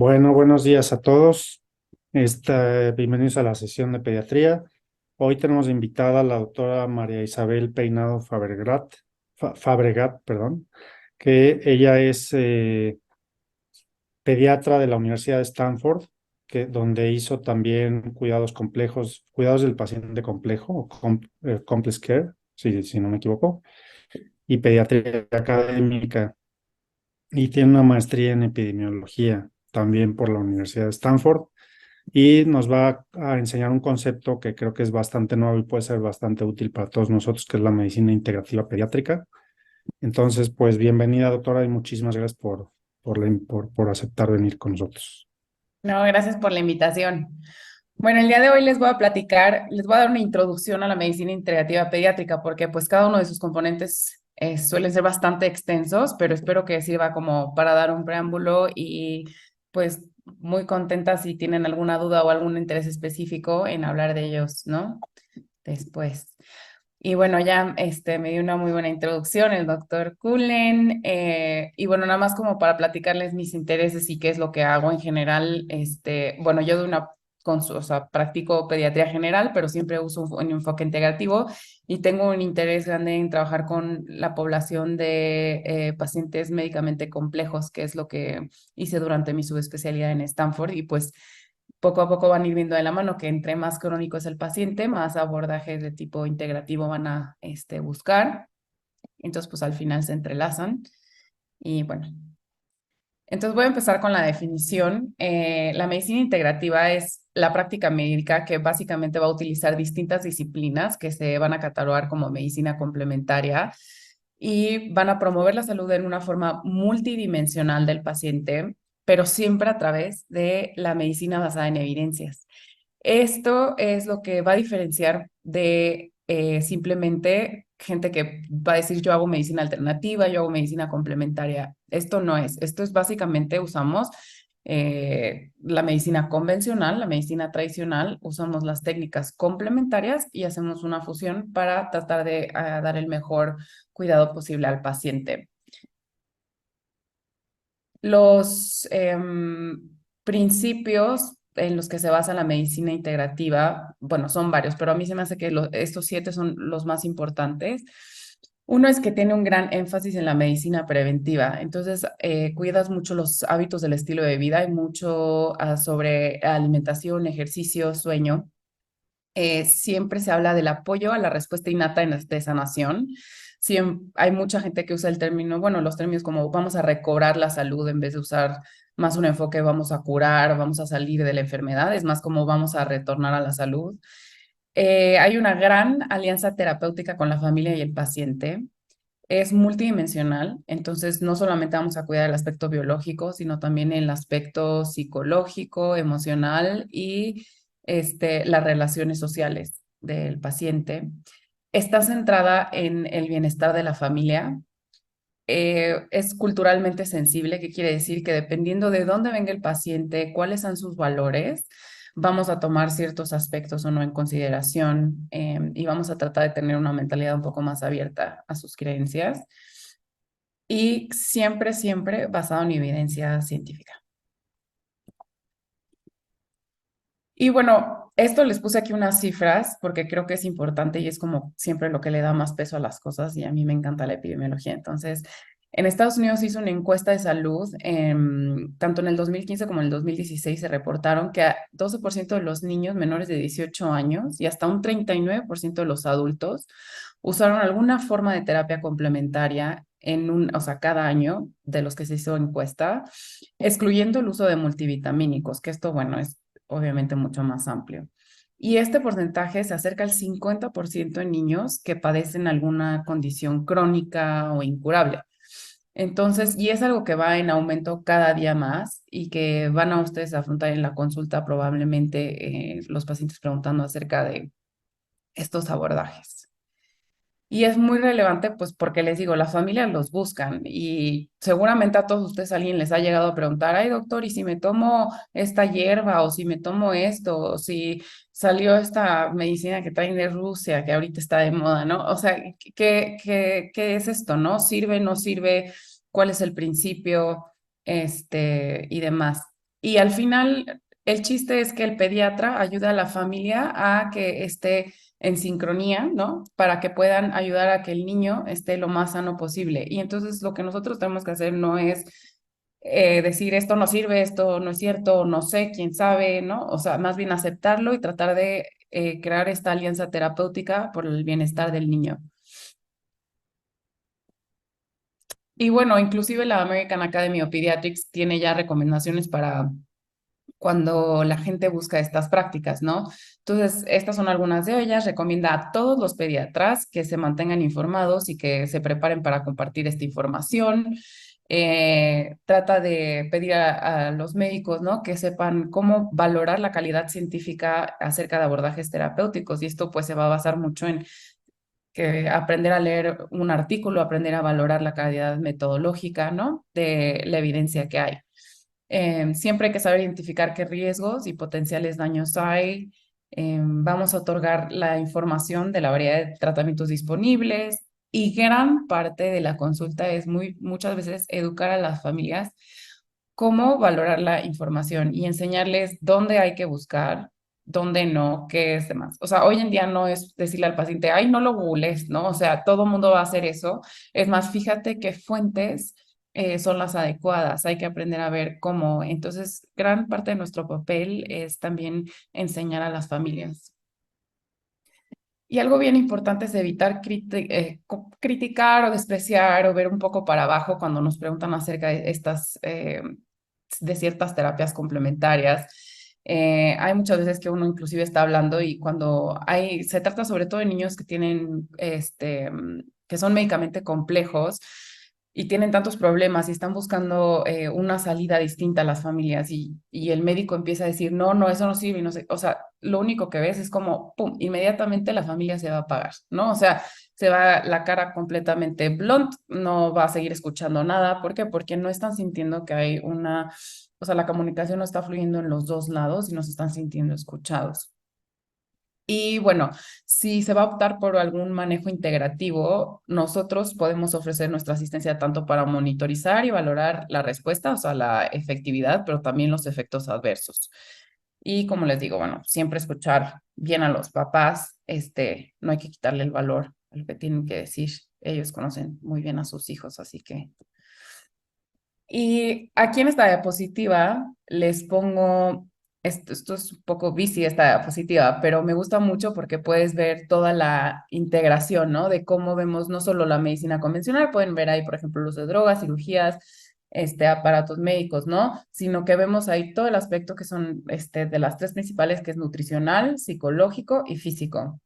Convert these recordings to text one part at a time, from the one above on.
Bueno, buenos días a todos. Bienvenidos a la sesión de pediatría. Hoy tenemos invitada a la doctora María Isabel Peinado Fabregat, perdón, que ella es pediatra de la Universidad de Stanford, donde hizo también cuidados complejos, cuidados del paciente complejo, complex care, si no me equivoco, y pediatría académica. Y tiene una maestría en epidemiología también por la Universidad de Stanford y nos va a enseñar un concepto que creo que es bastante nuevo y puede ser bastante útil para todos nosotros, que es la medicina integrativa pediátrica. Entonces, pues bienvenida, doctora, y muchísimas gracias por aceptar venir con nosotros. No, gracias por la invitación. Bueno, el día de hoy les voy a platicar, les voy a dar una introducción a la medicina integrativa pediátrica, porque pues cada uno de sus componentes suelen ser bastante extensos, pero espero que sirva como para dar un preámbulo y pues muy contenta si tienen alguna duda o algún interés específico en hablar de ellos, ¿no? Después. Y bueno, ya me dio una muy buena introducción el doctor Cullen. Y bueno, nada más como para platicarles mis intereses y qué es lo que hago en general. Bueno, yo de una, o sea, practico pediatría general, pero siempre uso un enfoque integrativo y tengo un interés grande en trabajar con la población de pacientes médicamente complejos, que es lo que hice durante mi subespecialidad en Stanford. Y pues poco a poco van a ir viendo de la mano que entre más crónico es el paciente, más abordajes de tipo integrativo van a buscar. Entonces, pues al final se entrelazan. Y bueno, entonces voy a empezar con la definición. La medicina integrativa es la práctica médica que básicamente va a utilizar distintas disciplinas que se van a catalogar como medicina complementaria y van a promover la salud en una forma multidimensional del paciente, pero siempre a través de la medicina basada en evidencias. Esto es lo que va a diferenciar de simplemente gente que va a decir yo hago medicina alternativa, yo hago medicina complementaria. Esto no es. Esto es básicamente usamos la medicina convencional, la medicina tradicional, usamos las técnicas complementarias y hacemos una fusión para tratar de dar el mejor cuidado posible al paciente. Los principios en los que se basa la medicina integrativa, bueno, son varios, pero a mí se me hace que estos siete son los más importantes. Uno es que tiene un gran énfasis en la medicina preventiva, entonces cuidas mucho los hábitos del estilo de vida y mucho sobre alimentación, ejercicio, sueño. Siempre se habla del apoyo a la respuesta innata de sanación. Hay mucha gente que usa el término, bueno, los términos como vamos a recobrar la salud en vez de usar más un enfoque vamos a curar, vamos a salir de la enfermedad, es más como vamos a retornar a la salud. Hay una gran alianza terapéutica con la familia y el paciente. Es multidimensional, entonces no solamente vamos a cuidar el aspecto biológico, sino también el aspecto psicológico, emocional y las relaciones sociales del paciente. Está centrada en el bienestar de la familia. Es culturalmente sensible, que quiere decir que dependiendo de dónde venga el paciente, cuáles son sus valores, vamos a tomar ciertos aspectos o no en consideración y vamos a tratar de tener una mentalidad un poco más abierta a sus creencias y siempre, siempre basado en evidencia científica. Y bueno, esto les puse aquí unas cifras porque creo que es importante y es como siempre lo que le da más peso a las cosas y a mí me encanta la epidemiología. Entonces, en Estados Unidos se hizo una encuesta de salud, tanto en el 2015 como en el 2016 se reportaron que a 12% de los niños menores de 18 años y hasta un 39% de los adultos usaron alguna forma de terapia complementaria o sea, cada año de los que se hizo encuesta, excluyendo el uso de multivitamínicos, que esto, bueno, es obviamente mucho más amplio. Y este porcentaje se acerca al 50% en niños que padecen alguna condición crónica o incurable. Entonces, y es algo que va en aumento cada día más y que van a ustedes a afrontar en la consulta probablemente los pacientes preguntando acerca de estos abordajes. Y es muy relevante, pues porque les digo, las familias los buscan y seguramente a todos ustedes alguien les ha llegado a preguntar, ay doctor, ¿y si me tomo esta hierba o si me tomo esto o si salió esta medicina que traen de Rusia que ahorita está de moda, ¿no? O sea, ¿qué es esto, no? ¿Sirve, no sirve? ¿Cuál es el principio? Y demás. Y al final, el chiste es que el pediatra ayuda a la familia a que esté en sincronía, ¿no? Para que puedan ayudar a que el niño esté lo más sano posible. Y entonces lo que nosotros tenemos que hacer no es decir esto no sirve, esto no es cierto, no sé, quién sabe, ¿no? O sea, más bien aceptarlo y tratar de crear esta alianza terapéutica por el bienestar del niño. Y bueno, inclusive la American Academy of Pediatrics tiene ya recomendaciones para cuando la gente busca estas prácticas, ¿no? Entonces, estas son algunas de ellas. Recomienda a todos los pediatras que se mantengan informados y que se preparen para compartir esta información. Trata de pedir a los médicos, ¿no? Que sepan cómo valorar la calidad científica acerca de abordajes terapéuticos y esto pues se va a basar mucho en que aprender a leer un artículo, aprender a valorar la calidad metodológica, ¿no? De la evidencia que hay. Siempre hay que saber identificar qué riesgos y potenciales daños hay. Vamos a otorgar la información de la variedad de tratamientos disponibles y gran parte de la consulta es muchas veces educar a las familias cómo valorar la información y enseñarles dónde hay que buscar, dónde no, qué es demás. O sea, hoy en día no es decirle al paciente, ay, no lo googles, ¿no? O sea, todo mundo va a hacer eso. Es más, fíjate qué fuentes son las adecuadas, hay que aprender a ver cómo. Entonces, gran parte de nuestro papel es también enseñar a las familias. Y algo bien importante es evitar criticar o despreciar o ver un poco para abajo cuando nos preguntan acerca de estas, de ciertas terapias complementarias. Hay muchas veces que uno inclusive está hablando y cuando se trata sobre todo de niños que tienen, que son médicamente complejos y tienen tantos problemas y están buscando una salida distinta a las familias y el médico empieza a decir, no, no, eso no sirve, y no sé, o sea, lo único que ves es como, pum, inmediatamente la familia se va a apagar, ¿no? O sea, se va la cara completamente blunt, no va a seguir escuchando nada, ¿por qué? Porque no están sintiendo que hay o sea, la comunicación no está fluyendo en los dos lados y no se están sintiendo escuchados. Y bueno, si se va a optar por algún manejo integrativo, nosotros podemos ofrecer nuestra asistencia tanto para monitorizar y valorar la respuesta, o sea, la efectividad, pero también los efectos adversos. Y como les digo, bueno, siempre escuchar bien a los papás, no hay que quitarle el valor a lo que tienen que decir. Ellos conocen muy bien a sus hijos, así que y aquí en esta diapositiva les pongo, esto es un poco bici esta diapositiva, pero me gusta mucho porque puedes ver toda la integración, ¿no? De cómo vemos no solo la medicina convencional, pueden ver ahí, por ejemplo, el uso de drogas, cirugías, aparatos médicos, ¿no? Sino que vemos ahí todo el aspecto que son, de las tres principales, que es nutricional, psicológico y físico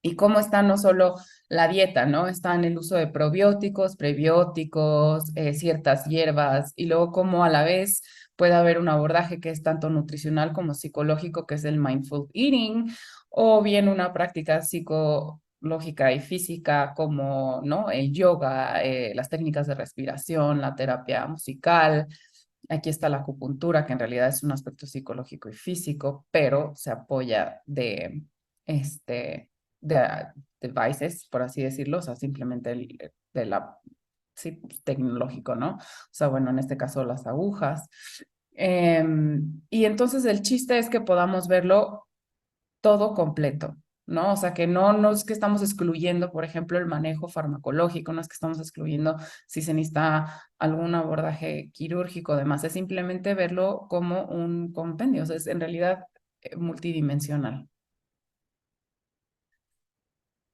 y cómo está no solo la dieta, ¿no? Está en el uso de probióticos, prebióticos, ciertas hierbas, y luego cómo a la vez puede haber un abordaje que es tanto nutricional como psicológico, que es el mindful eating, o bien una práctica psicológica y física como, ¿no? El yoga, las técnicas de respiración, la terapia musical. Aquí está la acupuntura, que en realidad es un aspecto psicológico y físico, pero se apoya este, de devices, por así decirlo, o sea, simplemente sí, pues, tecnológico, ¿no? O sea, bueno, en este caso las agujas. Y entonces el chiste es que podamos verlo todo completo, ¿no? O sea, que no es que estamos excluyendo, por ejemplo, el manejo farmacológico, no es que estamos excluyendo si se necesita algún abordaje quirúrgico, además, es simplemente verlo como un compendio, o sea, es en realidad multidimensional.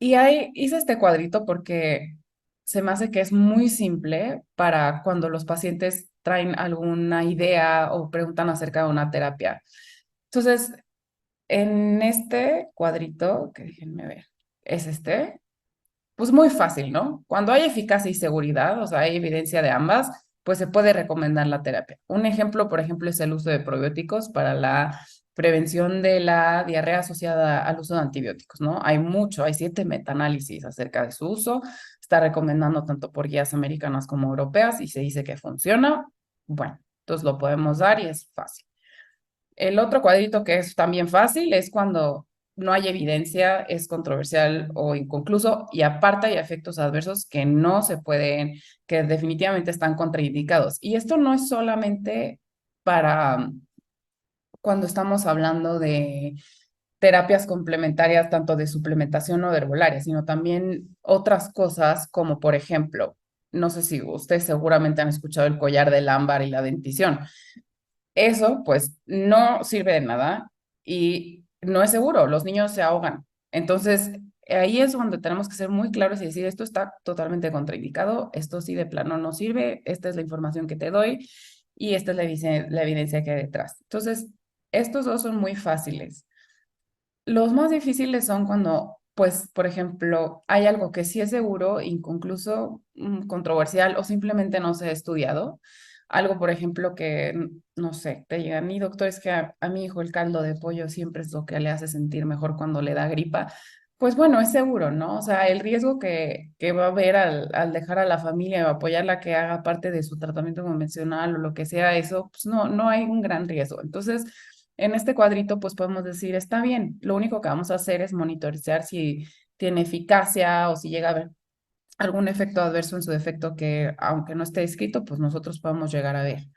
Y ahí hice este cuadrito porque se me hace que es muy simple para cuando los pacientes traen alguna idea o preguntan acerca de una terapia. Entonces, en este cuadrito, que déjenme ver, es pues muy fácil, ¿no? Cuando hay eficacia y seguridad, o sea, hay evidencia de ambas, pues se puede recomendar la terapia. Un ejemplo, por ejemplo, es el uso de probióticos para la prevención de la diarrea asociada al uso de antibióticos, ¿no? Hay 7 metaanálisis acerca de su uso, está recomendando tanto por guías americanas como europeas y se dice que funciona. Bueno, entonces lo podemos dar y es fácil. El otro cuadrito que es también fácil es cuando no hay evidencia, es controversial o inconcluso y aparte hay efectos adversos que no se pueden, que definitivamente están contraindicados. Y esto no es solamente para cuando estamos hablando de terapias complementarias, tanto de suplementación o de herbolaria, sino también otras cosas como, por ejemplo, no sé si ustedes seguramente han escuchado el collar del ámbar y la dentición. Eso, pues, no sirve de nada y no es seguro, los niños se ahogan. Entonces, ahí es donde tenemos que ser muy claros y decir, esto está totalmente contraindicado, esto sí de plano no sirve, esta es la información que te doy y esta es la evidencia que hay detrás. Entonces, estos dos son muy fáciles. Los más difíciles son cuando, pues, por ejemplo, hay algo que sí es seguro, incluso controversial o simplemente no se ha estudiado. Algo, por ejemplo, que, no sé, te llegan, y doctor, es que a mi hijo el caldo de pollo siempre es lo que le hace sentir mejor cuando le da gripa. Pues bueno, es seguro, ¿no? O sea, el riesgo que va a haber al dejar a la familia o apoyarla que haga parte de su tratamiento convencional o lo que sea eso, pues no hay un gran riesgo. Entonces, en este cuadrito, pues podemos decir, está bien, lo único que vamos a hacer es monitorizar si tiene eficacia o si llega a haber algún efecto adverso en su defecto que, aunque no esté escrito, pues nosotros podemos llegar a ver.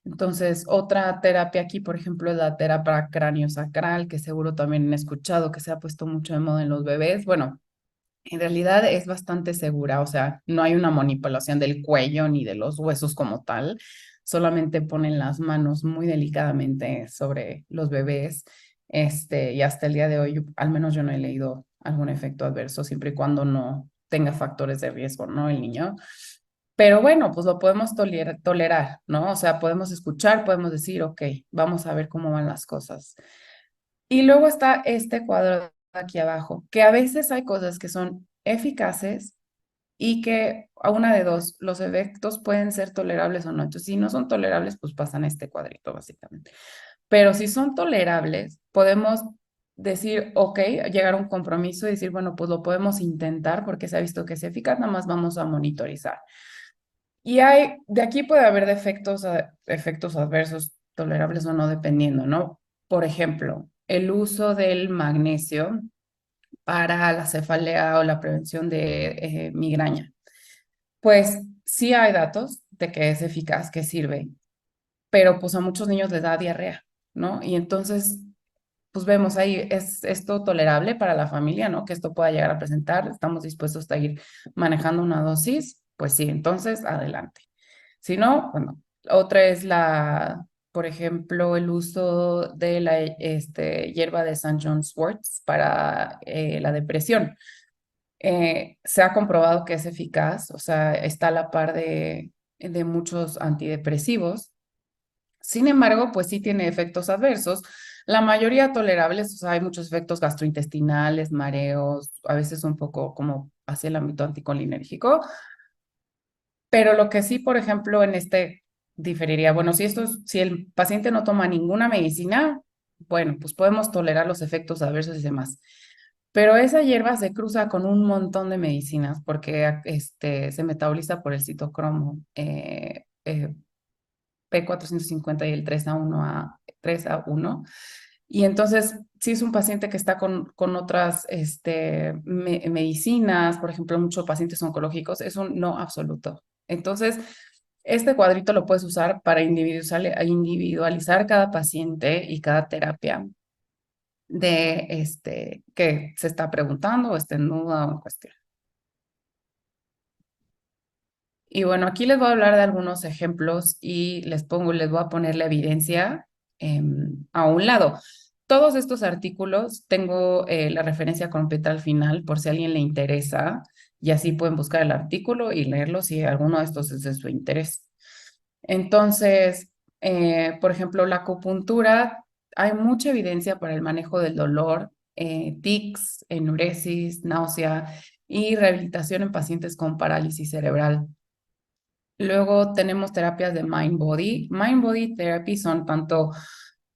Entonces, otra terapia aquí, por ejemplo, es la terapia cráneo-sacral, que seguro también han escuchado que se ha puesto mucho de moda en los bebés. Bueno, en realidad es bastante segura, o sea, no hay una manipulación del cuello ni de los huesos como tal, solamente ponen las manos muy delicadamente sobre los bebés, y hasta el día de hoy, al menos yo no he leído algún efecto adverso, siempre y cuando no tenga factores de riesgo, ¿no? El niño. Pero bueno, pues lo podemos tolerar, ¿no? O sea, podemos escuchar, podemos decir, ok, vamos a ver cómo van las cosas. Y luego está este cuadro de aquí abajo, que a veces hay cosas que son eficaces y que a una de dos, los efectos pueden ser tolerables o no. Entonces, si no son tolerables, pues pasan este cuadrito básicamente. Pero si son tolerables, podemos decir, ok, llegar a un compromiso y decir, bueno, pues lo podemos intentar porque se ha visto que es eficaz, nada más vamos a monitorizar. Y de aquí puede haber efectos adversos tolerables o no, dependiendo, ¿no? Por ejemplo, el uso del magnesio para la cefalea o la prevención de migraña. Pues sí hay datos de que es eficaz, que sirve, pero pues a muchos niños les da diarrea, ¿no? Y entonces, pues vemos ahí, ¿es esto tolerable para la familia, ¿no? Que esto pueda llegar a presentar, estamos dispuestos a ir manejando una dosis, pues sí, entonces adelante. Si no, bueno, otra es por ejemplo, el uso de la hierba de St. John's wort para la depresión. Se ha comprobado que es eficaz, o sea, está a la par de muchos antidepresivos. Sin embargo, pues sí tiene efectos adversos. La mayoría tolerables, o sea, hay muchos efectos gastrointestinales, mareos, a veces un poco como hacia el ámbito anticolinérgico, pero lo que sí, por ejemplo, en este diferiría, bueno, si el paciente no toma ninguna medicina, bueno, pues podemos tolerar los efectos adversos y demás. Pero esa hierba se cruza con un montón de medicinas porque se metaboliza por el citocromo P450 y el 3A1. Y entonces, si es un paciente que está con otras medicinas, por ejemplo, muchos pacientes oncológicos, es un no absoluto. Entonces, este cuadrito lo puedes usar para individualizar cada paciente y cada terapia de que se está preguntando o esté en duda o en cuestión. Y bueno, aquí les voy a hablar de algunos ejemplos y les voy a poner la evidencia a un lado. Todos estos artículos tengo la referencia completa al final por si a alguien le interesa y así pueden buscar el artículo y leerlo si alguno de estos es de su interés. Entonces, por ejemplo, la acupuntura, hay mucha evidencia para el manejo del dolor, tics, enuresis, náusea y rehabilitación en pacientes con parálisis cerebral. Luego tenemos terapias de Mind Body. Mind Body Therapy son tanto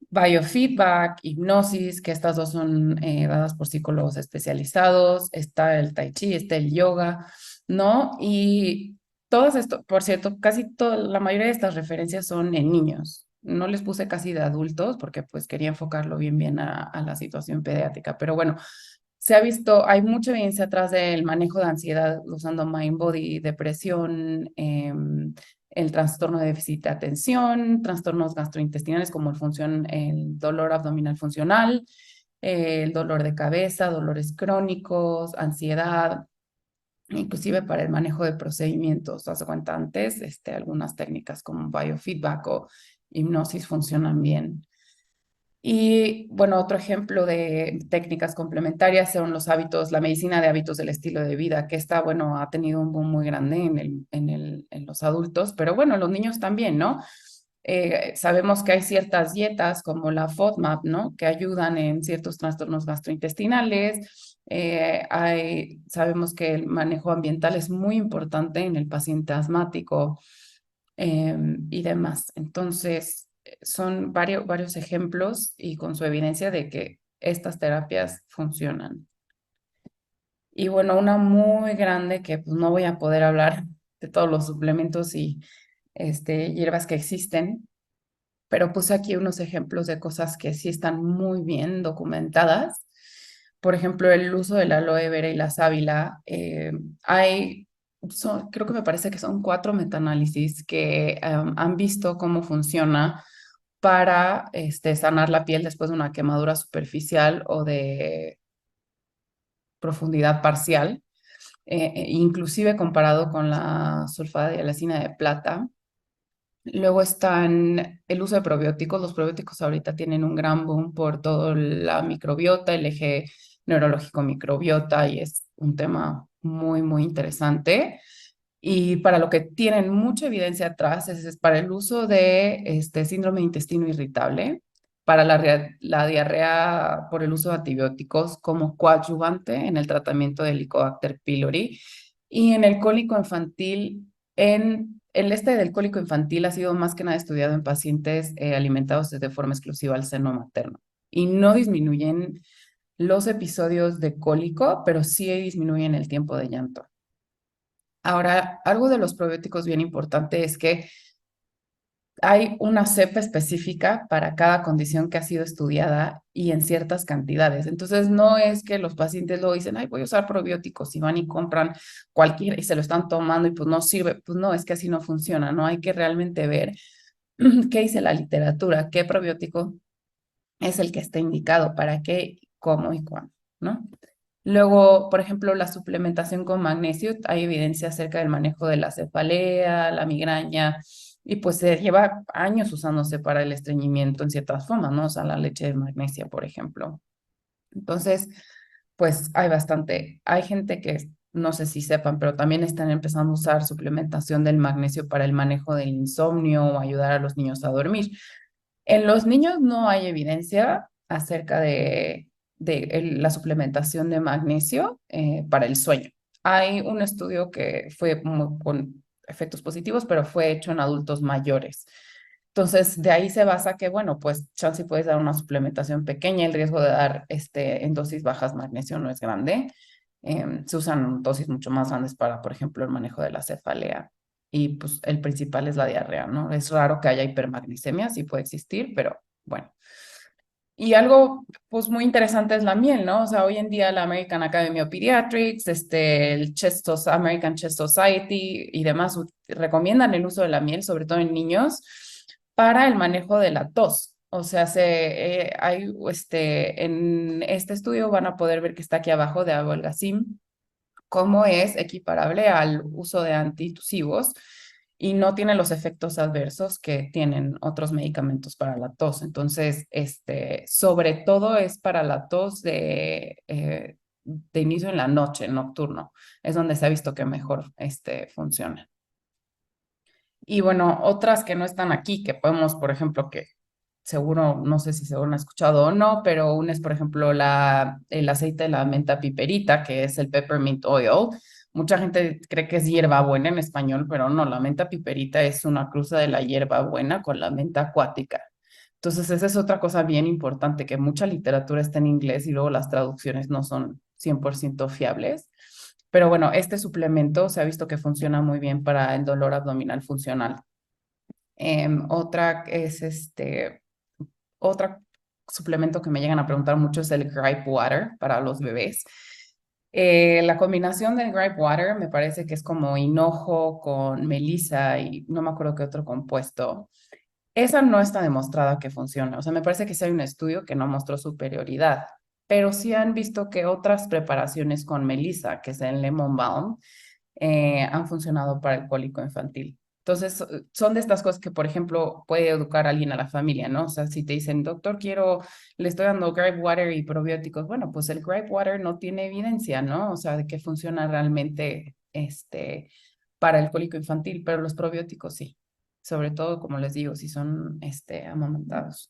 biofeedback, hipnosis, que estas dos son dadas por psicólogos especializados. Está el Tai Chi, está el yoga, ¿no? Y todas esto, por cierto, casi toda, la mayoría de estas referencias son en niños. No les puse casi de adultos porque pues quería enfocarlo bien a la situación pediátrica. Pero bueno, se ha visto, hay mucha evidencia atrás del manejo de ansiedad usando Mind Body, depresión, el trastorno de déficit de atención, trastornos gastrointestinales como el dolor abdominal funcional, el dolor de cabeza, dolores crónicos, ansiedad, inclusive para el manejo de procedimientos. Haz de cuenta antes, algunas técnicas como biofeedback o hipnosis funcionan bien. Y bueno, otro ejemplo de técnicas complementarias son los hábitos, la medicina de hábitos del estilo de vida, que está, bueno, ha tenido un boom muy grande en los adultos, pero bueno, los niños también, ¿no? Sabemos que hay ciertas dietas como la FODMAP, ¿no? Que ayudan en ciertos trastornos gastrointestinales. Sabemos que el manejo ambiental es muy importante en el paciente asmático y demás. Entonces, son varios ejemplos y con su evidencia de que estas terapias funcionan. Y bueno, una muy grande que pues, no voy a poder hablar de todos los suplementos y hierbas que existen, pero puse aquí unos ejemplos de cosas que sí están muy bien documentadas. Por ejemplo, el uso de la aloe vera y la sábila. Creo que me parece que son 4 metaanálisis que han visto cómo funciona para sanar la piel después de una quemadura superficial o de profundidad parcial, inclusive comparado con la sulfada de hialuronisina de plata. Luego están el uso de probióticos. Los probióticos ahorita tienen un gran boom por todo la microbiota, el eje neurológico microbiota, y es un tema muy, muy interesante. Y para lo que tienen mucha evidencia atrás es para el uso de este síndrome de intestino irritable, para la diarrea por el uso de antibióticos como coadyuvante en el tratamiento del Helicobacter pylori y en el cólico infantil. El del cólico infantil ha sido más que nada estudiado en pacientes alimentados de forma exclusiva al seno materno y no disminuyen los episodios de cólico, pero sí disminuyen el tiempo de llanto. Ahora, algo de los probióticos bien importante es que hay una cepa específica para cada condición que ha sido estudiada y en ciertas cantidades. Entonces, no es que los pacientes lo dicen, ay, voy a usar probióticos y van y compran cualquiera y se lo están tomando y pues no sirve. Pues no, es que así no funciona, ¿no? Hay que realmente ver qué dice la literatura, qué probiótico es el que está indicado para qué, cómo y cuándo, ¿no? Luego, por ejemplo, la suplementación con magnesio, hay evidencia acerca del manejo de la cefalea, la migraña, y pues se lleva años usándose para el estreñimiento en ciertas formas, ¿no? O sea, la leche de magnesia, por ejemplo. Entonces, pues hay gente que no sé si sepan, pero también están empezando a usar suplementación del magnesio para el manejo del insomnio o ayudar a los niños a dormir. En los niños no hay evidencia acerca de la suplementación de magnesio para el sueño. Hay un estudio que fue con efectos positivos, pero fue hecho en adultos mayores. Entonces, de ahí se basa que, bueno, pues chance puedes dar una suplementación pequeña, el riesgo de dar en dosis bajas magnesio no es grande. Se usan dosis mucho más grandes para, por ejemplo, el manejo de la cefalea y pues el principal es la diarrea, ¿no? Es raro que haya hipermagnesemia, sí puede existir, pero bueno. Y algo pues muy interesante es la miel, ¿no? O sea, hoy en día la American Academy of Pediatrics, American Chest Society y demás recomiendan el uso de la miel, sobre todo en niños, para el manejo de la tos. O sea, en este estudio van a poder ver que está aquí abajo de abolgacin, cómo es equiparable al uso de antitusivos y no tiene los efectos adversos que tienen otros medicamentos para la tos. Entonces, sobre todo es para la tos de inicio en la noche, nocturno. Es donde se ha visto que mejor funciona. Y bueno, otras que no están aquí, que podemos, por ejemplo, que seguro, no sé si seguro han escuchado o no, pero una es, por ejemplo, el aceite de la menta piperita, que es el peppermint oil. Mucha gente cree que es hierbabuena en español, pero no, la menta piperita es una cruza de la hierbabuena con la menta acuática. Entonces, esa es otra cosa bien importante, que mucha literatura está en inglés y luego las traducciones no son 100% fiables. Pero bueno, este suplemento se ha visto que funciona muy bien para el dolor abdominal funcional. Otra es otro suplemento que me llegan a preguntar mucho es el Gripe Water para los bebés. La combinación del gripe water me parece que es como hinojo con melisa y no me acuerdo qué otro compuesto. Esa no está demostrada que funciona. O sea, me parece que sí hay un estudio que no mostró superioridad, pero sí han visto que otras preparaciones con melisa, que es el lemon balm, han funcionado para el cólico infantil. Entonces, son de estas cosas que, por ejemplo, puede educar a alguien a la familia, ¿no? O sea, si te dicen, doctor, le estoy dando gripe water y probióticos, bueno, pues el gripe water no tiene evidencia, ¿no? O sea, de que funciona realmente, para el cólico infantil, pero los probióticos sí. Sobre todo, como les digo, si son, amamantados.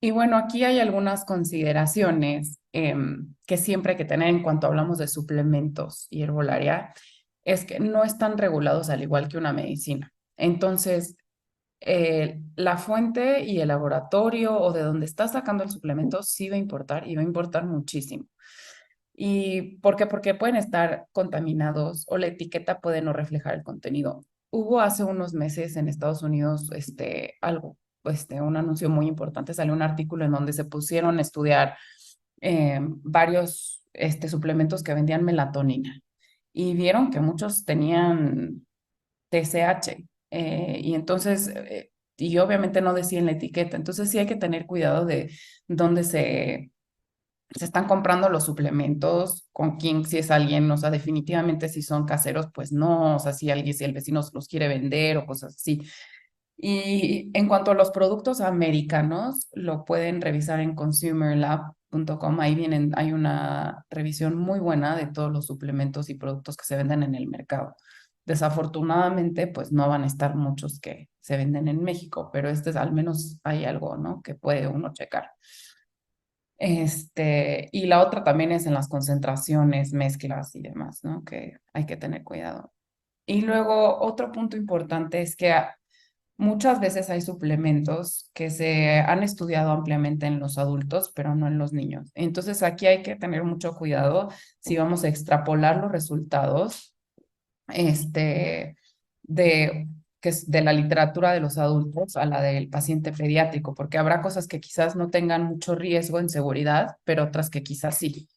Y bueno, aquí hay algunas consideraciones que siempre hay que tener en cuanto hablamos de suplementos y herbolaria, es que no están regulados al igual que una medicina. Entonces, la fuente y el laboratorio o de donde estás sacando el suplemento sí va a importar y va a importar muchísimo. ¿Y por qué? Porque pueden estar contaminados o la etiqueta puede no reflejar el contenido. Hubo hace unos meses en Estados Unidos un anuncio muy importante, salió un artículo en donde se pusieron a estudiar varios suplementos que vendían melatonina y vieron que muchos tenían TSH y entonces, y obviamente no decían la etiqueta, entonces sí hay que tener cuidado de dónde se están comprando los suplementos, con quién, si es alguien, o sea, definitivamente si son caseros, pues no, o sea, si alguien, si el vecino los quiere vender o cosas así. Y en cuanto a los productos americanos, lo pueden revisar en consumerlab.com. Ahí vienen, hay una revisión muy buena de todos los suplementos y productos que se venden en el mercado. Desafortunadamente, pues no van a estar muchos que se venden en México, pero al menos hay algo, ¿no? Que puede uno checar. Y la otra también es en las concentraciones, mezclas y demás, ¿no? Que hay que tener cuidado. Y luego otro punto importante es que muchas veces hay suplementos que se han estudiado ampliamente en los adultos, pero no en los niños. Entonces aquí hay que tener mucho cuidado si vamos a extrapolar los resultados este, de, que es de la literatura de los adultos a la del paciente pediátrico, porque habrá cosas que quizás no tengan mucho riesgo en seguridad, pero otras que quizás sí.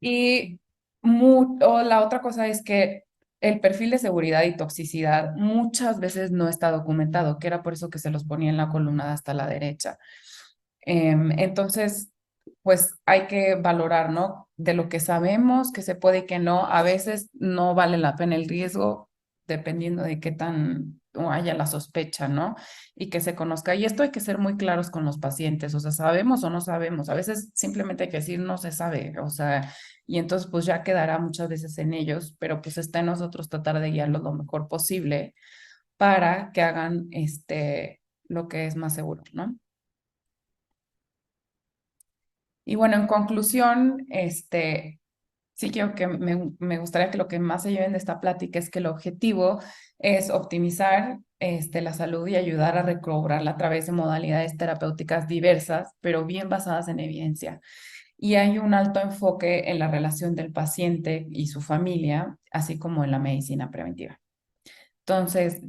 Y o la otra cosa es que el perfil de seguridad y toxicidad muchas veces no está documentado, que era por eso que se los ponía en la columna de hasta la derecha. Entonces, pues hay que valorar, ¿no? De lo que sabemos, que se puede y que no, a veces no vale la pena el riesgo, dependiendo de qué tan o haya la sospecha, ¿no? Y que se conozca. Y esto hay que ser muy claros con los pacientes, o sea, sabemos o no sabemos, a veces simplemente hay que decir no se sabe, o sea, y entonces pues ya quedará muchas veces en ellos, pero pues está en nosotros tratar de guiarlos lo mejor posible para que hagan lo que es más seguro, ¿no? Y bueno, en conclusión, sí quiero que me gustaría que lo que más se lleven de esta plática es que el objetivo es optimizar la salud y ayudar a recobrarla a través de modalidades terapéuticas diversas, pero bien basadas en evidencia. Y hay un alto enfoque en la relación del paciente y su familia, así como en la medicina preventiva. Entonces,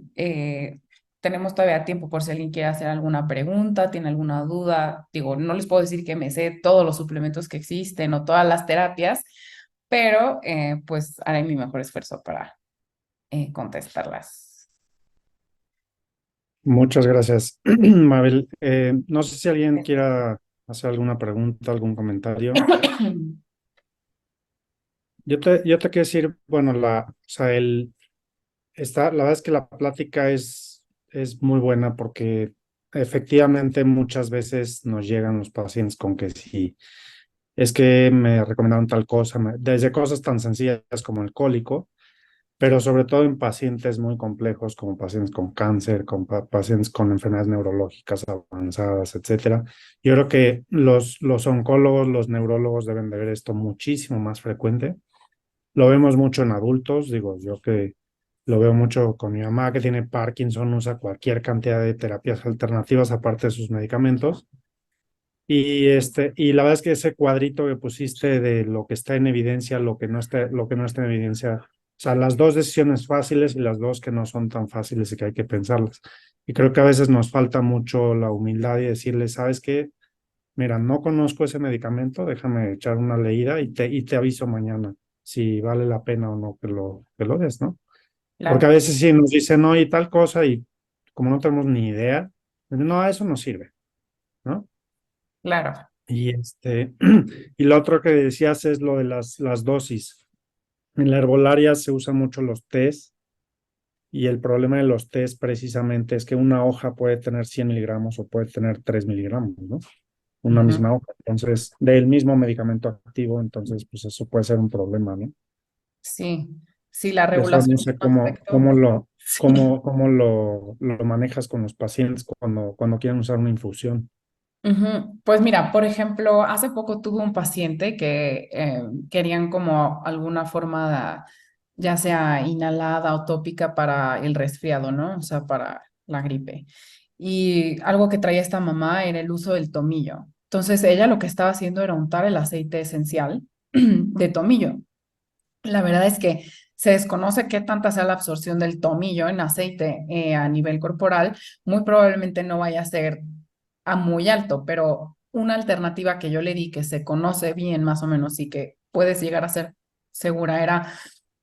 tenemos todavía tiempo por si alguien quiere hacer alguna pregunta, tiene alguna duda. Digo, no les puedo decir que me sé todos los suplementos que existen o todas las terapias, pero pues haré mi mejor esfuerzo para contestarlas. Muchas gracias, Mabel. No sé si alguien quiera hacer alguna pregunta, algún comentario. Yo te quiero decir, bueno, la verdad es que la plática es muy buena porque efectivamente muchas veces nos llegan los pacientes con que sí, es que me recomendaron tal cosa, desde cosas tan sencillas como el cólico, pero sobre todo en pacientes muy complejos como pacientes con cáncer, con pacientes con enfermedades neurológicas avanzadas, etcétera. Yo creo que los oncólogos, los neurólogos deben de ver esto muchísimo más frecuente. Lo vemos mucho en adultos, digo, yo que lo veo mucho con mi mamá que tiene Parkinson, usa cualquier cantidad de terapias alternativas aparte de sus medicamentos. Y la verdad es que ese cuadrito que pusiste de lo que está en evidencia, lo que no está en evidencia, o sea, las dos decisiones fáciles y las dos que no son tan fáciles y que hay que pensarlas. Y creo que a veces nos falta mucho la humildad y decirle, ¿sabes qué? mira, no conozco ese medicamento, déjame echar una leída y te aviso mañana si vale la pena o no que lo des, ¿no? Porque a Claro, veces sí nos dicen, no, y tal cosa, y como no tenemos ni idea, no, eso no sirve, ¿no? claro. Y y lo otro que decías es lo de las dosis. En la herbolaria se usan mucho los tés, y el problema de los tés precisamente es que una hoja puede tener 100 miligramos o puede tener 3 miligramos, ¿no? Una Ujú. misma hoja. Entonces, del mismo medicamento activo, entonces, pues eso puede ser un problema, ¿no? Sí, sí, la Eso regulación no es sé un aspecto. Sí. cómo lo manejas con los pacientes cuando quieren usar una infusión. Ujú. Pues mira, por ejemplo, hace poco tuve un paciente que querían como alguna forma, ya sea inhalada o tópica para el resfriado, ¿no? O sea, para la gripe. Y algo que traía esta mamá era el uso del tomillo. Entonces, ella lo que estaba haciendo era untar el aceite esencial de tomillo. La verdad es que se desconoce qué tanta sea la absorción del tomillo en aceite a nivel corporal. Muy probablemente no vaya a ser a muy alto, pero una alternativa que yo le di que se conoce bien más o menos y que puedes llegar a ser segura era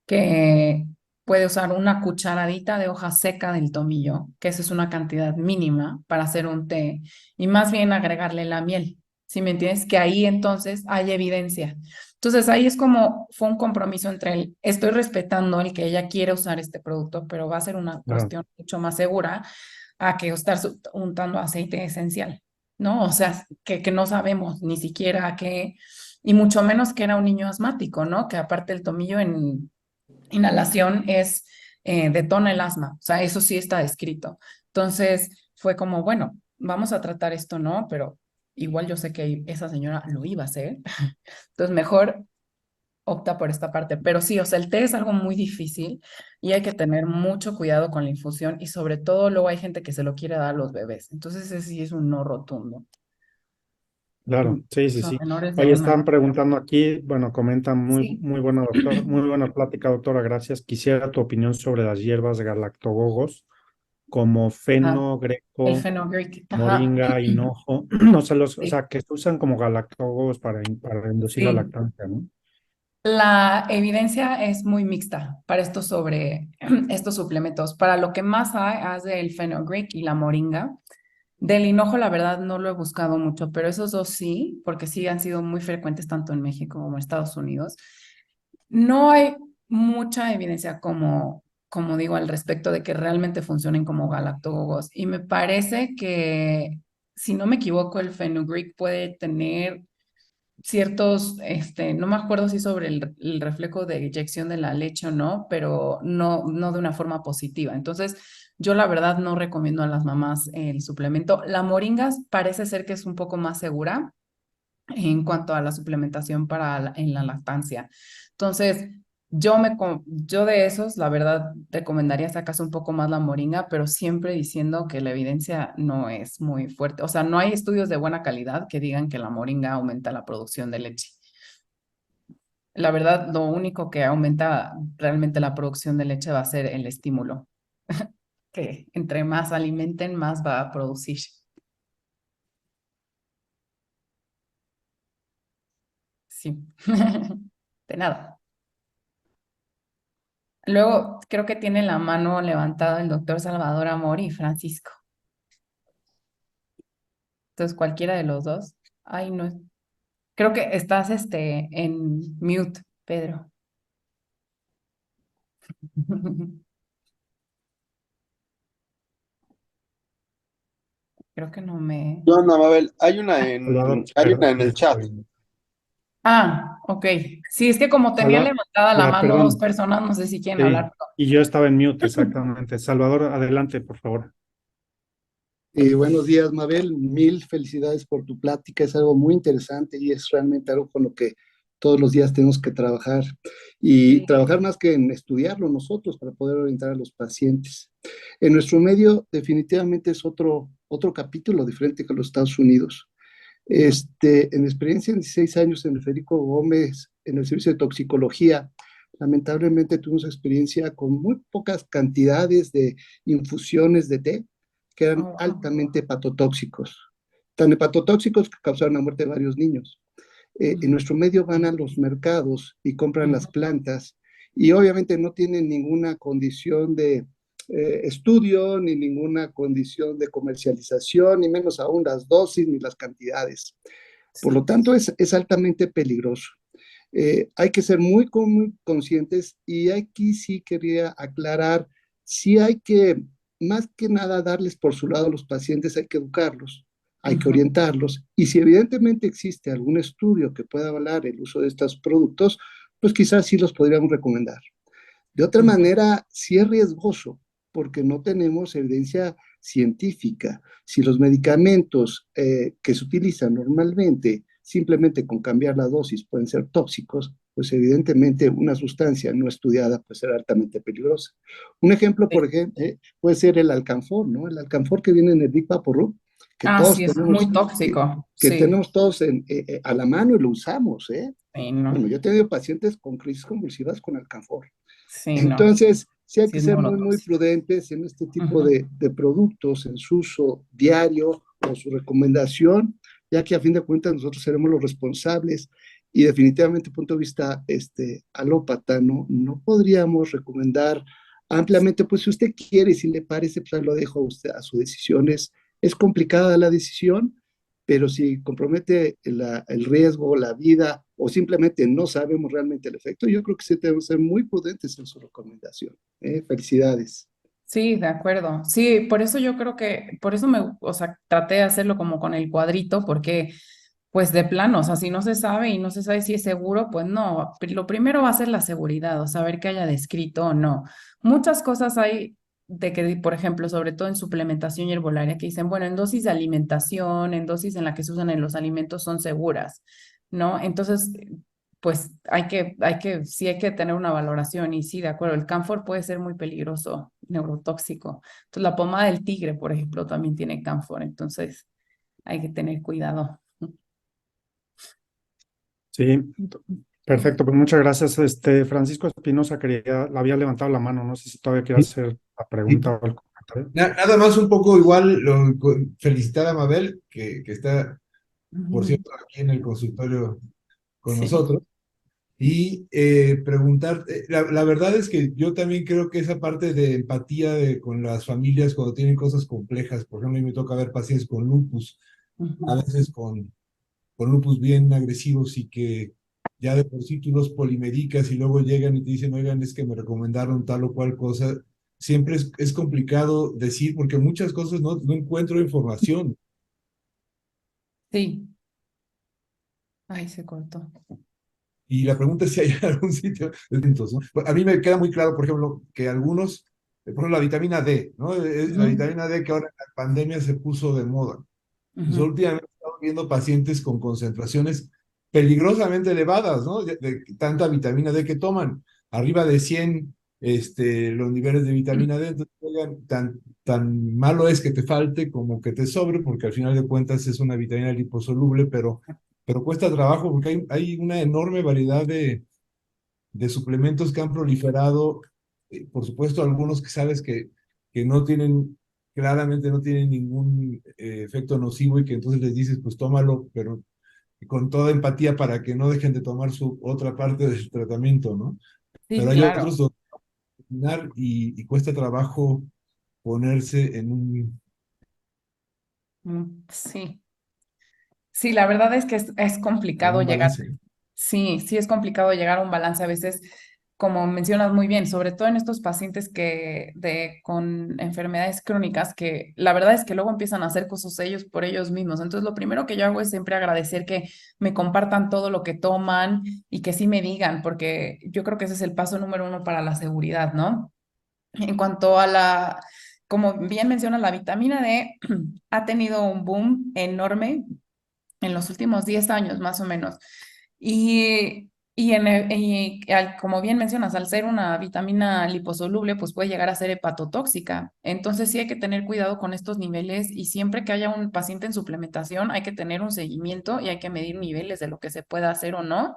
que puede usar una cucharadita de hoja seca del tomillo, que esa es una cantidad mínima para hacer un té, y más bien agregarle la miel. Si me entiendes, que ahí entonces hay evidencia. Entonces ahí es como fue un compromiso entre él. Estoy respetando el que ella quiere usar este producto, pero va a ser una Claro, cuestión mucho más segura a que estar untando aceite esencial, ¿no? O sea, que no sabemos ni siquiera a qué, y mucho menos que era un niño asmático, ¿no? Que aparte el tomillo en inhalación es, detona el asma, o sea, eso sí está descrito. Entonces fue como, bueno, vamos a tratar esto, ¿no? Pero igual yo sé que esa señora lo iba a hacer, entonces mejor opta por esta parte. Pero sí, o sea, el té es algo muy difícil y hay que tener mucho cuidado con la infusión y sobre todo luego hay gente que se lo quiere dar a los bebés. Entonces ese sí es un no rotundo. claro, sí, sí, Son sí. menores de Oye, un año. están preguntando aquí, bueno, comentan Sí. muy buena doctor, muy buena plática, doctora, gracias. Quisiera tu opinión sobre las hierbas galactogogos como Ah, feno, el greco, fenogreek. Ajá. moringa, hinojo, o Sí. sea, que se usan como galactogogos para inducir la Sí. lactancia, ¿no? La evidencia es muy mixta para estos sobre estos suplementos. Para lo que más hay, hace el fenugreek y la moringa. Del hinojo, la verdad, no lo he buscado mucho, pero esos dos sí, porque sí han sido muy frecuentes tanto en México como en Estados Unidos. No hay mucha evidencia como digo, al respecto de que realmente funcionen como galactogogos. Y me parece que, si no me equivoco, el fenugreek puede tener ciertos, no me acuerdo si sobre el reflejo de eyección de la leche o no, pero no de una forma positiva. Entonces, yo la verdad no recomiendo a las mamás el suplemento. La moringa parece ser que es un poco más segura en cuanto a la suplementación en la lactancia. Entonces, yo de esos, la verdad, recomendaría si acaso un poco más la moringa, pero siempre diciendo que la evidencia no es muy fuerte. O sea, no hay estudios de buena calidad que digan que la moringa aumenta la producción de leche. La verdad, lo único que aumenta realmente la producción de leche va a ser el estímulo, que entre más alimenten, más va a producir. Sí. De nada. Luego creo que tiene la mano levantada el doctor Salvador Amor y Francisco. Entonces, cualquiera de los dos. Ay, no. Creo que estás en mute, Pedro. Creo que no me. No, no, Mabel, Salvador, hay una en el este, chat. Ah, ok. Sí, es que como tenía Salva- levantada la ya, mano dos perdón, personas, no sé si quieren sí, hablar. y yo estaba en mute, exactamente. Salvador, adelante, por favor. Buenos días, Mabel. Mil felicidades por tu plática. Es algo muy interesante y es realmente algo con lo que todos los días tenemos que trabajar y Sí, trabajar más que en estudiarlo nosotros para poder orientar a los pacientes. En nuestro medio definitivamente es otro capítulo diferente que los Estados Unidos. En mi experiencia en 16 años en el Federico Gómez, en el servicio de toxicología, lamentablemente tuvimos experiencia con muy pocas cantidades de infusiones de té que eran oh, wow. altamente hepatotóxicos. tan hepatotóxicos que causaron la muerte de varios niños. En nuestro medio van a los mercados y compran las plantas y obviamente no tienen ninguna condición de estudio, ni ninguna condición de comercialización, ni menos aún las dosis ni las cantidades. Por lo tanto, es altamente peligroso. Hay que ser muy conscientes y aquí sí quería aclarar, sí hay que, más que nada, darles por su lado a los pacientes, hay que educarlos, hay que orientarlos y si evidentemente existe algún estudio que pueda avalar el uso de estos productos, pues quizás sí los podríamos recomendar. De otra manera, sí es riesgoso porque no tenemos evidencia científica. Si los medicamentos que se utilizan normalmente, simplemente con cambiar la dosis, pueden ser tóxicos, pues evidentemente una sustancia no estudiada puede ser altamente peligrosa. Un ejemplo, por ejemplo, puede ser el alcanfor, ¿no? El alcanfor que viene en el Big Vaporub, que Ah, todos sí, es tenemos, muy tóxico. que Sí. tenemos todos a la mano y lo usamos, ¿eh? Sí, no. Bueno, yo he tenido pacientes con crisis convulsivas con alcanfor. Sí, no. Entonces, sí hay Sí, que es ser muy neurotóxico. prudentes en este tipo de productos, en su uso diario o su recomendación, ya que a fin de cuentas nosotros seremos los responsables y definitivamente, punto de vista alópata, no podríamos recomendar ampliamente, pues si usted quiere, si le parece, pues ahí lo dejo a usted a sus decisiones. Es complicada la decisión, pero si compromete el riesgo, la vida, o simplemente no sabemos realmente el efecto, yo creo que sí tenemos que ser muy prudentes en su recomendación. Felicidades. Sí, de acuerdo. Sí, por eso yo creo que, por eso o sea, traté de hacerlo como con el cuadrito, porque pues de plano, o sea, si no se sabe y no se sabe si es seguro, pues no. Lo primero va a ser la seguridad, o saber que haya descrito o no. Muchas cosas hay de que, por ejemplo, sobre todo en suplementación y herbolaria, que dicen, bueno, en dosis de alimentación, en dosis en la que se usan en los alimentos son seguras, ¿no? Entonces, pues sí hay que tener una valoración y sí, de acuerdo, el camphor puede ser muy peligroso, neurotóxico. Entonces, la pomada del tigre, por ejemplo, también tiene camphor, entonces hay que tener cuidado. Sí, perfecto. Pues muchas gracias. Francisco Espinosa le había levantado la mano. No sé si todavía quiere Sí, hacer la sí. pregunta o el comentario. Nada más un poco igual, felicitar a Mabel, que está, por Ujú. cierto, aquí en el consultorio con Sí. nosotros, y preguntar, la verdad es que yo también creo que esa parte de empatía con las familias cuando tienen cosas complejas, por ejemplo, a mí me toca ver pacientes con lupus, a Ujú. veces con lupus bien agresivos y que ya de por sí tú los polimedicas y luego llegan y te dicen, oigan, es que me recomendaron tal o cual cosa. Siempre es complicado decir porque muchas cosas no encuentro información. Sí. Ay, se cortó. Y la pregunta es si hay algún sitio de eventos, ¿no? A mí me queda muy claro, por ejemplo, que algunos, por ejemplo, la vitamina D, ¿no? La Ujú. vitamina D que ahora en la pandemia se puso de moda. Pues Ujú. últimamente estamos viendo pacientes con concentraciones peligrosamente elevadas, ¿no? De tanta vitamina D que toman, arriba de 100 los niveles de vitamina D. Entonces, oigan, tan malo es que te falte como que te sobre, porque al final de cuentas es una vitamina liposoluble, pero cuesta trabajo porque hay una enorme variedad de suplementos que han proliferado, por supuesto algunos que sabes que no tienen, claramente no tienen ningún efecto nocivo y que entonces les dices, pues tómalo, pero con toda empatía para que no dejen de tomar su otra parte de su tratamiento, ¿no? Sí, Pero hay otros claro. donde y cuesta trabajo ponerse en Sí. Sí, la verdad es que es en complicado un llegar. balance. Sí, sí es complicado llegar a un balance a veces, como mencionas muy bien, sobre todo en estos pacientes con enfermedades crónicas, que la verdad es que luego empiezan a hacer cosas ellos por ellos mismos. Entonces, lo primero que yo hago es siempre agradecer que me compartan todo lo que toman y que sí me digan, porque yo creo que ese es el paso número uno para la seguridad, ¿no? En cuanto a como bien menciona, la vitamina D ha tenido un boom enorme en los últimos 10 años más o menos. Como bien mencionas, al ser una vitamina liposoluble, pues puede llegar a ser hepatotóxica. Entonces sí hay que tener cuidado con estos niveles y siempre que haya un paciente en suplementación hay que tener un seguimiento y hay que medir niveles de lo que se pueda hacer o no.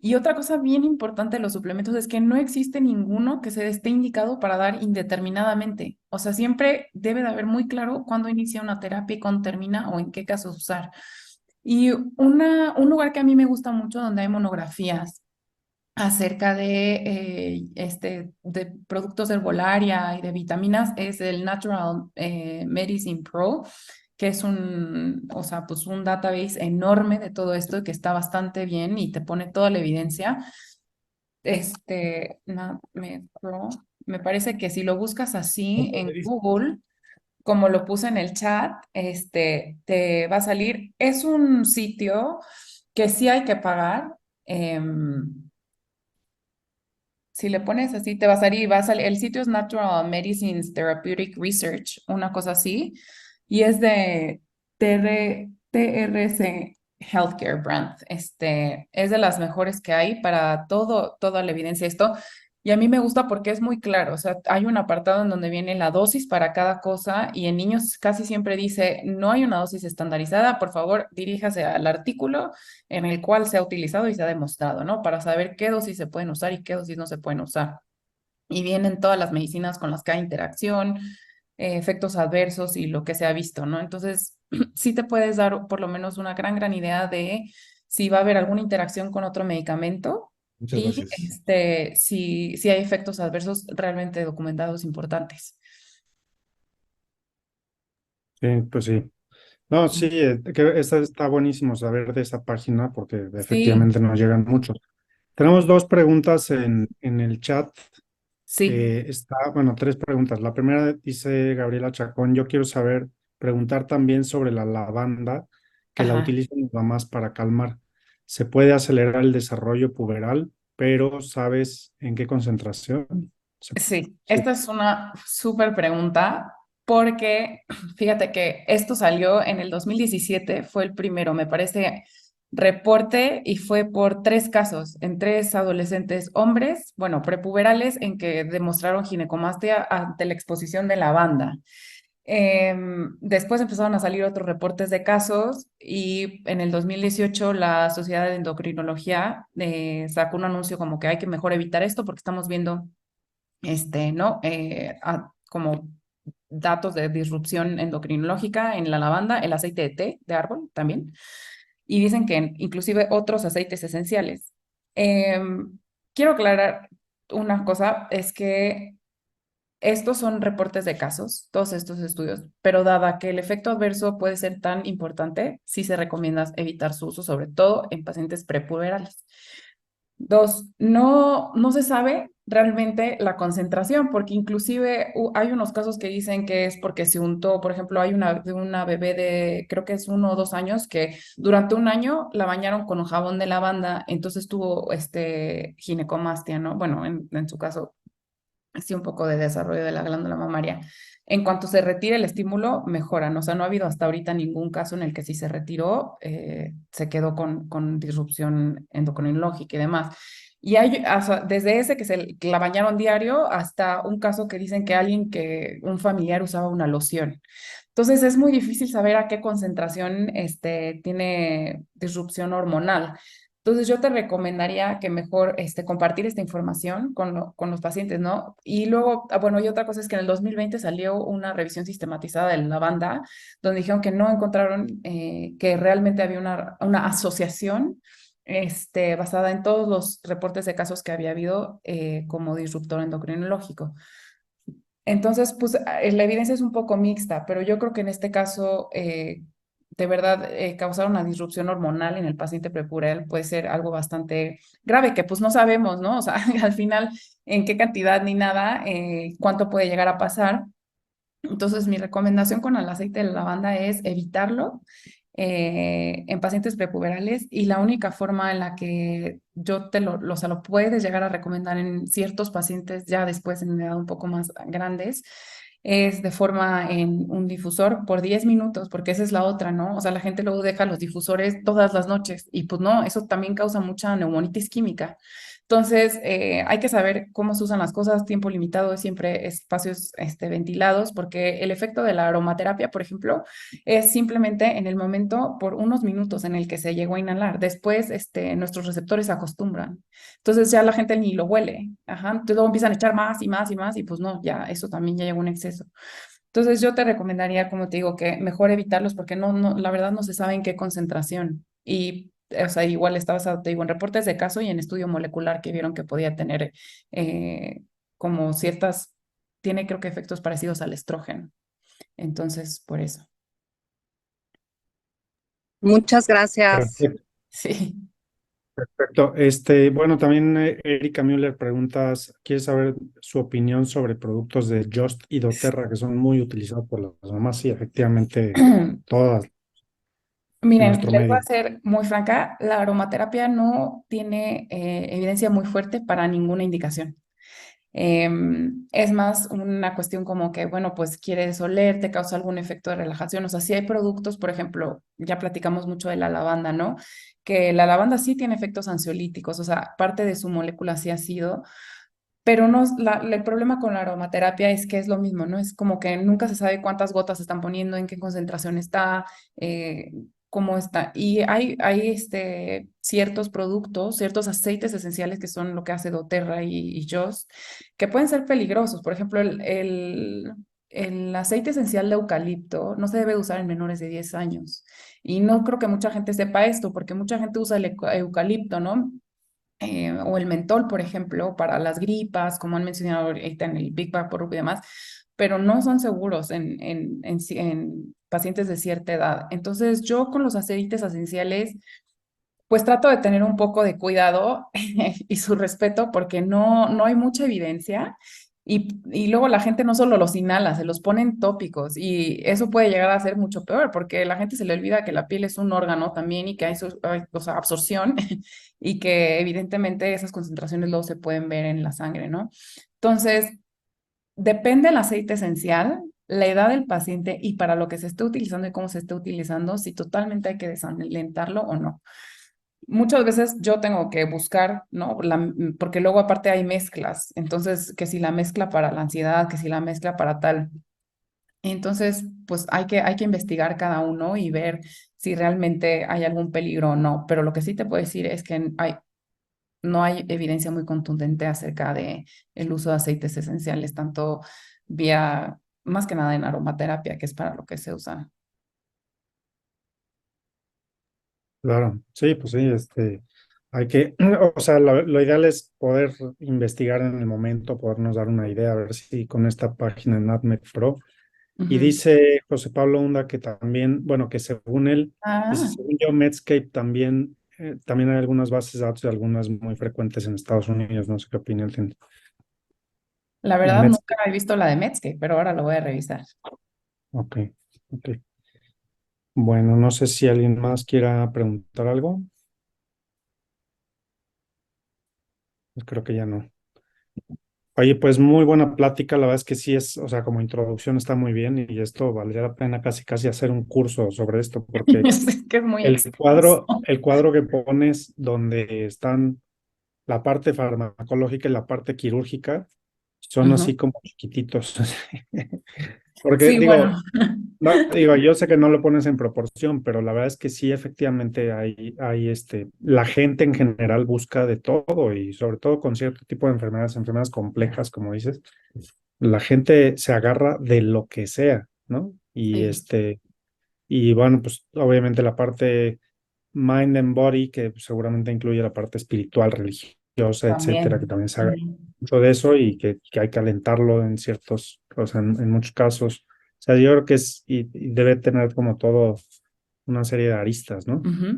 Y otra cosa bien importante de los suplementos es que no existe ninguno que se esté indicado para dar indeterminadamente. O sea, siempre debe de haber muy claro cuándo inicia una terapia y cuándo termina o en qué casos usar. Y un lugar que a mí me gusta mucho donde hay monografías acerca de productos de herbolaria y de vitaminas es el Natural Medicine Pro, que es o sea, pues un database enorme de todo esto y que está bastante bien y te pone toda la evidencia. Pro, me parece que si lo buscas así en Google, como lo puse en el chat, te va a salir. Es un sitio que sí hay que pagar. Si le pones así, te va a salir, el sitio es Natural Medicines Therapeutic Research, una cosa así, y es de TRC Healthcare Brand. Es de las mejores que hay para toda la evidencia de esto. Y a mí me gusta porque es muy claro, o sea, hay un apartado en donde viene la dosis para cada cosa y en niños casi siempre dice, no hay una dosis estandarizada, por favor, diríjase al artículo en el cual se ha utilizado y se ha demostrado, ¿no? Para saber qué dosis se pueden usar y qué dosis no se pueden usar. Y vienen todas las medicinas con las que hay interacción, efectos adversos y lo que se ha visto, ¿no? Entonces, sí te puedes dar por lo menos una gran idea de si va a haber alguna interacción con otro medicamento Muchas y gracias. si hay efectos adversos realmente documentados importantes. Sí, pues sí. No, sí, que esta está buenísimo saber de esa página porque Sí, efectivamente nos llegan muchos. Tenemos dos preguntas en el chat. sí, Bueno, tres preguntas. La primera dice Gabriela Chacón, yo quiero preguntar también sobre la lavanda que la ajá. utilizan las mamás para calmar. Se puede acelerar el desarrollo puberal, pero ¿sabes en qué concentración? Sí, Sí. esta es una súper pregunta porque fíjate que esto salió en el 2017, fue el primero, me parece, reporte y fue por 3 casos en 3 adolescentes hombres, bueno, prepuberales, en que demostraron ginecomastia ante la exposición de lavanda. Después empezaron a salir otros reportes de casos y en el 2018 la Sociedad de Endocrinología sacó un anuncio como que hay que mejor evitar esto porque estamos viendo ¿no? Como datos de disrupción endocrinológica en la lavanda, el aceite de té de árbol también, y dicen que inclusive otros aceites esenciales. Quiero aclarar una cosa, es que estos son reportes de casos, todos estos estudios, pero dada que el efecto adverso puede ser tan importante, sí se recomienda evitar su uso, sobre todo en pacientes prepuberales. Dos, no se sabe realmente la concentración, porque inclusive hay unos casos que dicen que es porque se untó, por ejemplo, hay una bebé de, creo que es 1 o 2 años, que durante un año la bañaron con un jabón de lavanda, entonces tuvo ginecomastia, ¿no? Bueno, en su caso, sí, un poco de desarrollo de la glándula mamaria. En cuanto se retire el estímulo, mejoran. O sea, no ha habido hasta ahorita ningún caso en el que si se retiró, se quedó con disrupción endocrinológica y demás. Y hay, o sea, desde ese que la bañaron diario hasta un caso que dicen que un familiar usaba una loción. Entonces es muy difícil saber a qué concentración tiene disrupción hormonal. Entonces yo te recomendaría que mejor compartir esta información con los pacientes, ¿no? Y luego, bueno, y otra cosa es que en el 2020 salió una revisión sistematizada de la banda, donde dijeron que no encontraron que realmente había una asociación basada en todos los reportes de casos que había habido como disruptor endocrinológico. Entonces, pues la evidencia es un poco mixta, pero yo creo que en este caso, de verdad, causar una disrupción hormonal en el paciente prepuberal puede ser algo bastante grave, que pues no sabemos, ¿no? O sea, al final, en qué cantidad ni nada, cuánto puede llegar a pasar. Entonces, mi recomendación con el aceite de lavanda es evitarlo en pacientes prepuberales y la única forma en la que yo o sea, lo puedes llegar a recomendar en ciertos pacientes ya después en edad un poco más grandes es de forma en un difusor por 10 minutos, porque esa es la otra, ¿no? O sea, la gente luego deja los difusores todas las noches y pues no, eso también causa mucha neumonitis química. Entonces, hay que saber cómo se usan las cosas, tiempo limitado, siempre espacios ventilados, porque el efecto de la aromaterapia, por ejemplo, es simplemente en el momento por unos minutos en el que se llegó a inhalar. Después, nuestros receptores se acostumbran. Entonces ya la gente ni lo huele. Ajá. Entonces luego empiezan a echar más y más y más y pues no, ya eso también ya llegó un exceso. Entonces yo te recomendaría, como te digo, que mejor evitarlos porque la verdad no se sabe en qué concentración. Y, o sea, igual está basado, te digo, en reportes de caso y en estudio molecular que vieron que podía tener eh, como ciertas, tiene creo que efectos parecidos al estrógeno. Entonces, por eso. Muchas gracias. Perfecto. Sí. Perfecto. Bueno, también Erika Müller preguntas, quiere saber su opinión sobre productos de Just y doTERRA que son muy utilizados por las mamás. Sí, efectivamente, todas en Miren, nuestro les voy a medio. ser muy franca, la aromaterapia no tiene evidencia muy fuerte para ninguna indicación. Es más una cuestión como que, bueno, pues quieres oler, te causa algún efecto de relajación. O sea, si hay productos, por ejemplo, ya platicamos mucho de la lavanda, ¿no? Que la lavanda sí tiene efectos ansiolíticos, o sea, parte de su molécula sí ha sido, pero no, el problema con la aromaterapia es que es lo mismo, ¿no? Es como que nunca se sabe cuántas gotas se están poniendo, en qué concentración está, cómo está. Y hay ciertos productos, ciertos aceites esenciales que son lo que hace doTERRA y JOS, que pueden ser peligrosos. Por ejemplo, el aceite esencial de eucalipto no se debe usar en menores de 10 años. Y no creo que mucha gente sepa esto, porque mucha gente usa el eucalipto, ¿no? O el mentol, por ejemplo, para las gripas, como han mencionado ahorita en el Big Vapor y demás, pero no son seguros en pacientes de cierta edad. Entonces, yo con los aceites esenciales, pues trato de tener un poco de cuidado y su respeto porque no hay mucha evidencia. Y luego la gente no solo los inhala, se los ponen tópicos y eso puede llegar a ser mucho peor porque la gente se le olvida que la piel es un órgano también y que hay, o sea, absorción y que evidentemente esas concentraciones luego se pueden ver en la sangre, ¿no? Entonces, depende del aceite esencial, la edad del paciente y para lo que se esté utilizando y cómo se esté utilizando, si totalmente hay que desalentarlo o no. Muchas veces yo tengo que buscar, ¿no? Porque luego aparte hay mezclas, entonces que si la mezcla para la ansiedad, que si la mezcla para tal. Entonces, pues hay que investigar cada uno y ver si realmente hay algún peligro o no. Pero lo que sí te puedo decir es que no hay evidencia muy contundente acerca de el uso de aceites esenciales, tanto vía, más que nada en aromaterapia, que es para lo que se usa. Claro, sí, pues sí, hay que, o sea, lo ideal es poder investigar en el momento, podernos dar una idea, a ver si con esta página de NatMed Pro. Y Ujú. dice José Pablo Hunda que también, bueno, que según él, dice, Ah, según yo, Medscape también hay algunas bases de datos y algunas muy frecuentes en Estados Unidos, no sé qué opinión tiene. la En verdad nunca Medscape, he visto la de Medscape, pero ahora lo voy a revisar. ok, ok. Bueno, no sé si alguien más quiera preguntar algo. Creo que ya no. Oye, pues muy buena plática, la verdad es que sí es, o sea, como introducción está muy bien y esto valdría la pena casi casi hacer un curso sobre esto, porque Es que es muy el extenso. cuadro, el cuadro que pones donde están la parte farmacológica y la parte quirúrgica son Ujú. así como chiquititos. Porque Sí, digo, bueno. no, digo, yo sé que no lo pones en proporción, pero la verdad es que sí, efectivamente, la gente en general busca de todo y sobre todo con cierto tipo de enfermedades complejas, como dices, la gente se agarra de lo que sea, ¿no? Sí, Y bueno, pues obviamente la parte mind and body, que seguramente incluye la parte espiritual, religiosa, etcétera, que también. también se haga Ujú. mucho de eso y que hay que alentarlo en ciertos, o sea, en muchos casos. O sea, yo creo que y debe tener como todo una serie de aristas, ¿no? Ujú.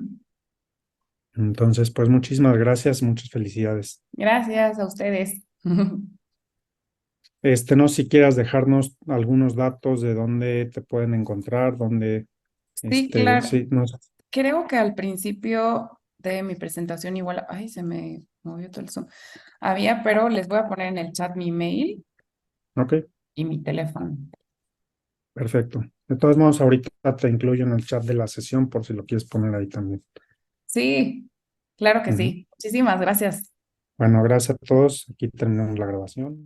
Entonces, pues muchísimas gracias, muchas felicidades. Gracias a ustedes. No si quieras dejarnos algunos datos de dónde te pueden encontrar, dónde, Sí, claro. sí, no sé. Creo que al principio de mi presentación igual, ay, se me movió todo el Zoom. Había, pero les voy a poner en el chat mi mail Ok, y mi teléfono. perfecto. De todos modos, ahorita te incluyo en el chat de la sesión por si lo quieres poner ahí también. Sí, claro que Ujú. sí. Muchísimas gracias. Bueno, gracias a todos. Aquí terminamos la grabación.